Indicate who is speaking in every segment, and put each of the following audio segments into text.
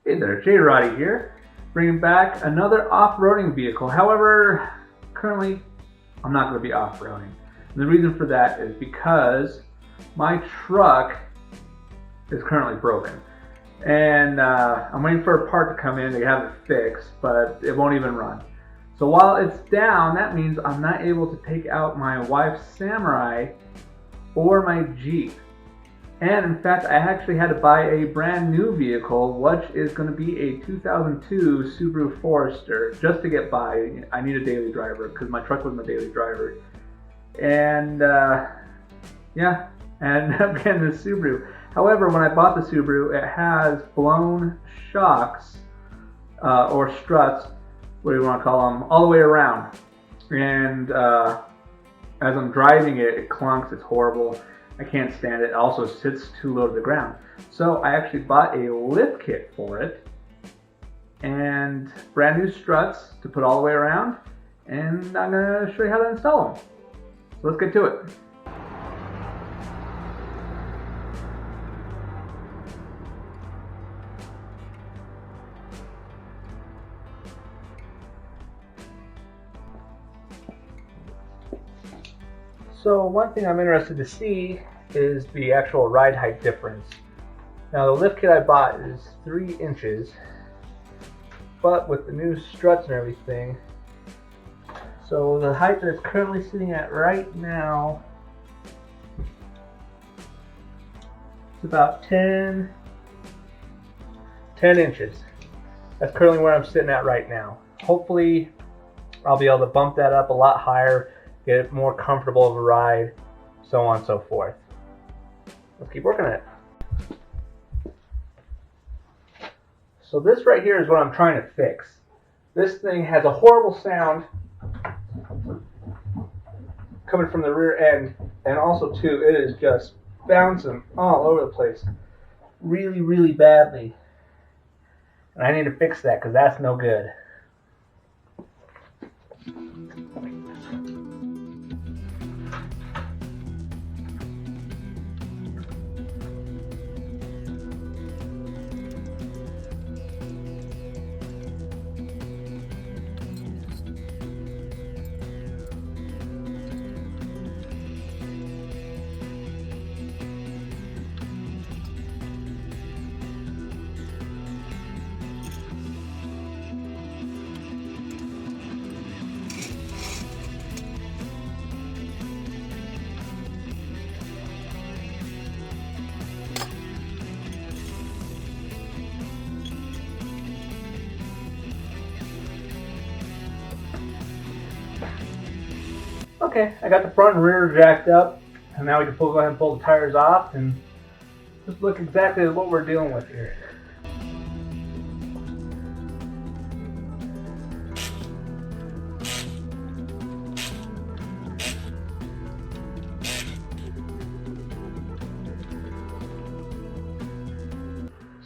Speaker 1: Hey there, J Roddy here, bringing back another off-roading vehicle. However, currently I'm not going to be off-roading. And the reason for that is because my truck is currently broken. And I'm waiting for a part to come in to have it fixed, but it won't even run. So while it's down, that means I'm not able to take out my wife's Samurai or my Jeep. And in fact, I actually had to buy a brand new vehicle, which is going to be a 2002 Subaru Forester, just to get by. I need a daily driver because my truck was my daily driver. And yeah, and I'm getting the Subaru. However, when I bought the Subaru, it has blown shocks or struts, what do you want to call them, all the way around. And as I'm driving it, it clunks, it's horrible. I can't stand it. It also sits too low to the ground. So I actually bought a lift kit for it and brand new struts to put all the way around, and I'm going to show you how to install them. So let's get to it. So one thing I'm interested to see is the actual ride height difference. Now the lift kit I bought is 3 inches, but with the new struts and everything, so the height that it's currently sitting at right now is about 10 inches. That's currently where I'm sitting at right now. Hopefully I'll be able to bump that up a lot higher, get it more comfortable of a ride, so on and so forth. Let's keep working on it. So this right here is what I'm trying to fix. This thing has a horrible sound coming from the rear end, and also too, it is just bouncing all over the place really, really badly. And I need to fix that because that's no good. Okay, I got the front and rear jacked up, and now we can go ahead and pull the tires off and just look exactly at what we're dealing with here.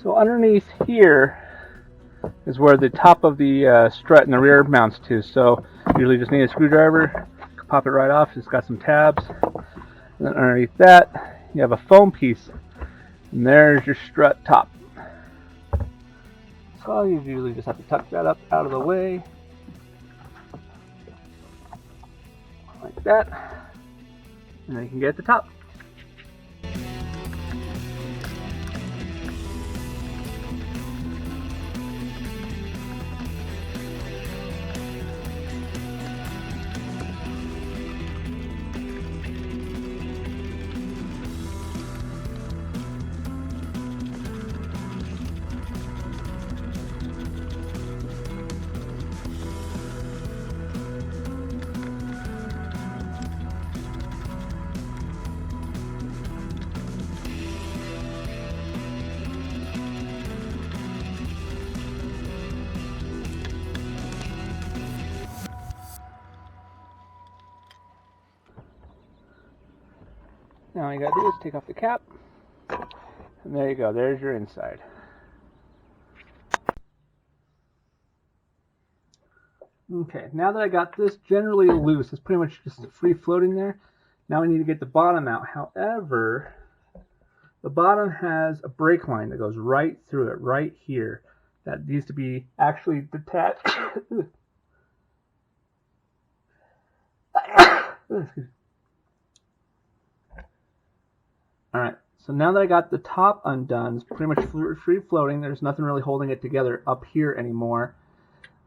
Speaker 1: So underneath here is where the top of the strut in the rear mounts to. So usually just need a screwdriver, pop it right off. It's got some tabs. And then underneath that, you have a foam piece. And there's your strut top. So you usually just have to tuck that up out of the way. Like that. And then you can get the top. Now all you gotta do is take off the cap, and there you go, there's your inside. Okay, now that I got this generally loose, it's pretty much just free floating there. Now we need to get the bottom out. However, the bottom has a brake line that goes right through it, right here. that needs to be actually detached. Alright, so now that I got the top undone, it's pretty much free floating. There's nothing really holding it together up here anymore.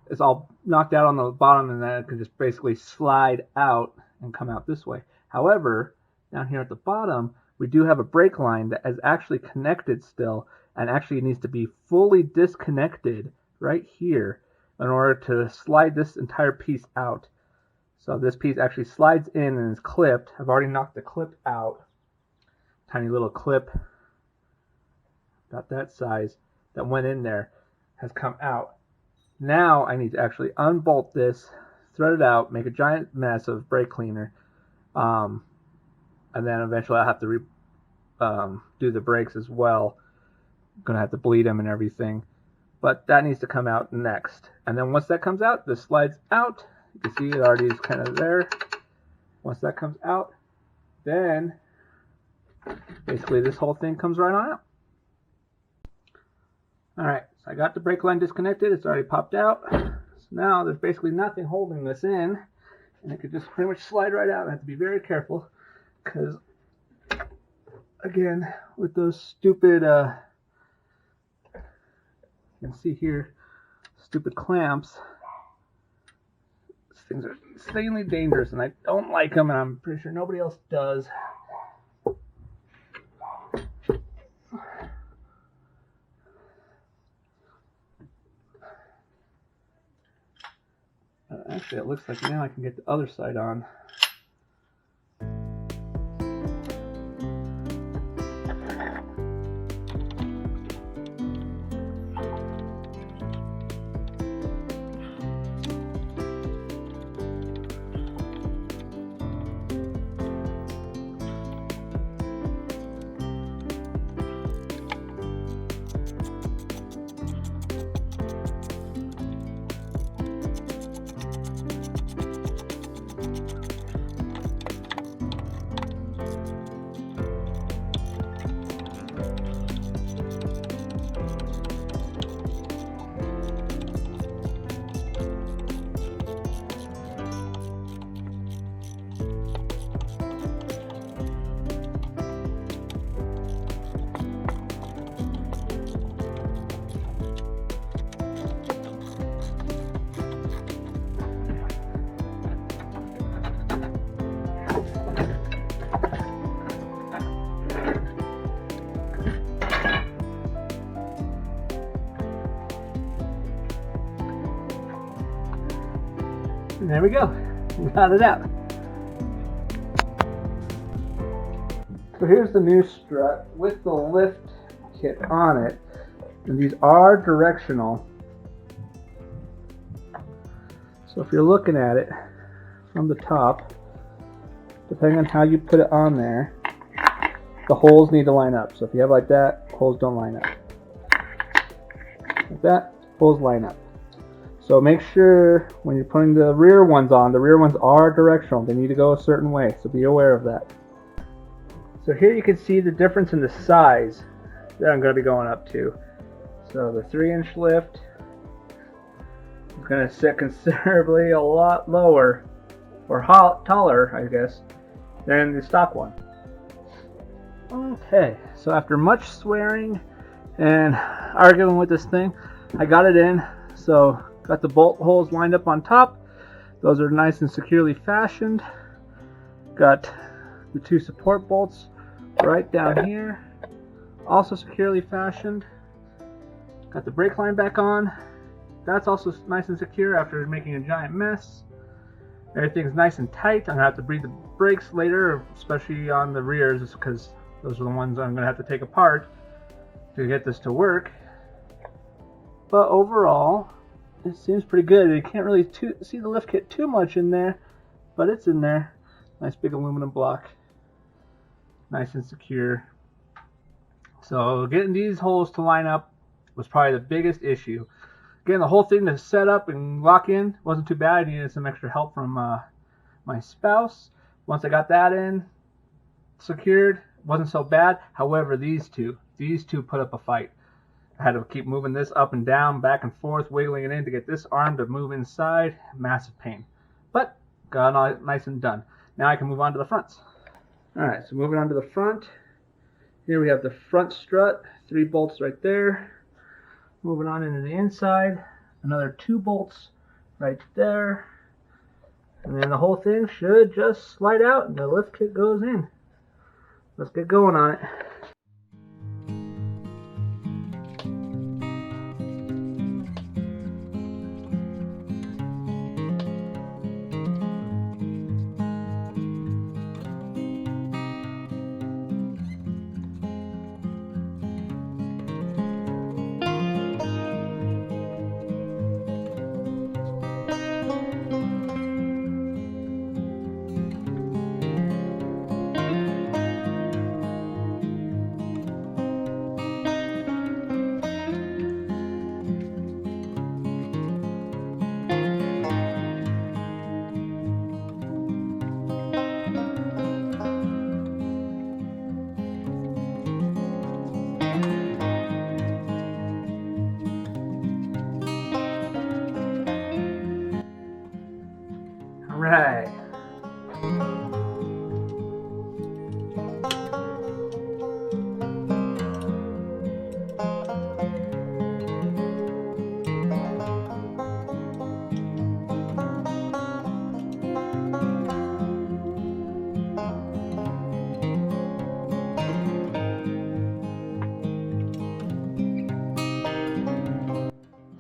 Speaker 1: It's all knocked out on the bottom, and then it can just basically slide out and come out this way. However, down here at the bottom, we do have a brake line that is actually connected still, and actually needs to be fully disconnected right here in order to slide this entire piece out. So this piece actually slides in and is clipped. I've already knocked the clip out. Tiny little clip, about that size, that went in there, has come out. Now I need to actually unbolt this, thread it out, make a giant mess of brake cleaner, and then eventually I'll have to do the brakes as well. I'm going to have to bleed them and everything. But that needs to come out next. And then once that comes out, this slides out. You can see it already is kind of there. Once that comes out, then basically this whole thing comes right on out. Alright, so I got the brake line disconnected. It's already popped out. So now there's basically nothing holding this in. And it could just pretty much slide right out. I have to be very careful because, again, with those stupid, you can see here, stupid clamps, these things are insanely dangerous and I don't like them, and I'm pretty sure nobody else does. Actually, it looks like now I can get the other side on. And there we go. We got it out. So here's the new strut with the lift kit on it. And these are directional. So if you're looking at it from the top, depending on how you put it on there, the holes need to line up. So if you have like that, holes don't line up. Like that, holes line up. So make sure when you're putting the rear ones on, the rear ones are directional. They need to go a certain way, so be aware of that. So here you can see the difference in the size that I'm going to be going up to. So the 3-inch lift is going to sit considerably a lot lower, or taller, I guess, than the stock one. Okay, so after much swearing and arguing with this thing, I got it in. So got the bolt holes lined up on top. Those are nice and securely fashioned. Got the 2 support bolts right down here, also securely fashioned. Got the brake line back on. That's also nice and secure after making a giant mess. Everything's nice and tight. I'm gonna have to breathe the brakes later, especially on the rears, because those are the ones I'm gonna have to take apart to get this to work. But overall, it seems pretty good. You can't really see the lift kit too much in there, but it's in there. Nice big aluminum block. Nice and secure. So getting these holes to line up was probably the biggest issue. Getting the whole thing to set up and lock in wasn't too bad. I needed some extra help from my spouse. Once I got that in, secured, wasn't so bad. However, these two put up a fight. I had to keep moving this up and down, back and forth, wiggling it in to get this arm to move inside. Massive pain. But got it nice and done. Now I can move on to the fronts. Alright, so moving on to the front. Here we have the front strut, 3 bolts right there. Moving on into the inside, another 2 bolts right there. And then the whole thing should just slide out and the lift kit goes in. Let's get going on it. Alright.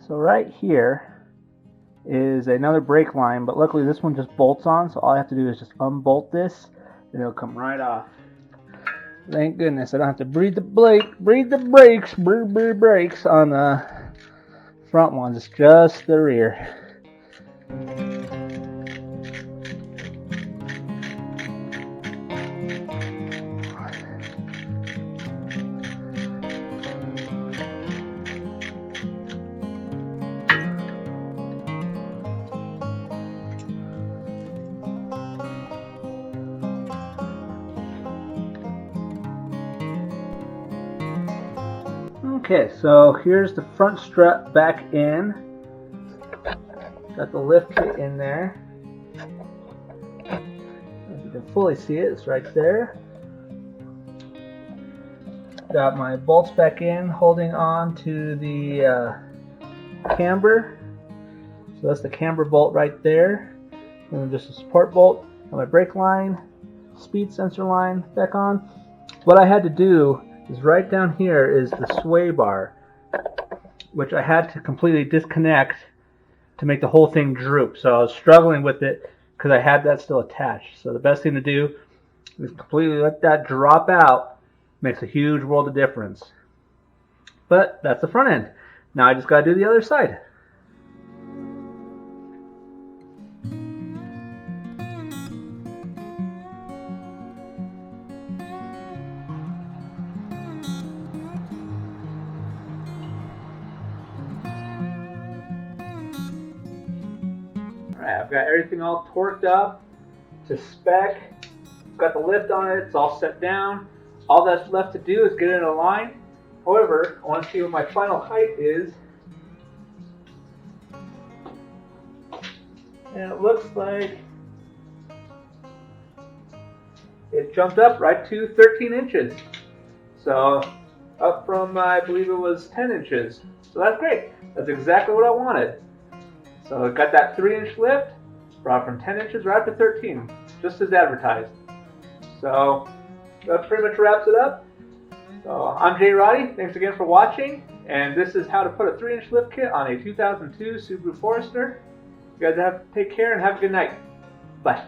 Speaker 1: So right here is another brake line, but luckily this one just bolts on, so all I have to do is just unbolt this and it'll come right off. Thank goodness I don't have to breathe the brakes on the front ones. It's just the rear. Okay, so here's the front strut back in. Got the lift kit in there. If you can fully see it, it's right there. Got my bolts back in, holding on to the camber. So that's the camber bolt right there. And then just a support bolt. Got my brake line, speed sensor line back on. What I had to do is right down here is the sway bar, which I had to completely disconnect to make the whole thing droop. So I was struggling with it because I had that still attached. So the best thing to do is completely let that drop out. Makes a huge world of difference. But that's the front end. Now I just got to do the other side. Alright, I've got everything all torqued up to spec. Got the lift on it, it's all set down. All that's left to do is get it in a line. However, I want to see what my final height is. And it looks like it jumped up right to 13 inches. So up from, I believe it was 10 inches. So that's great. That's exactly what I wanted. So it got that 3-inch lift, brought from 10 inches right up to 13, just as advertised. So that pretty much wraps it up. So I'm Jay Roddy. Thanks again for watching. And this is how to put a 3-inch lift kit on a 2002 Subaru Forester. You guys have to take care and have a good night. Bye.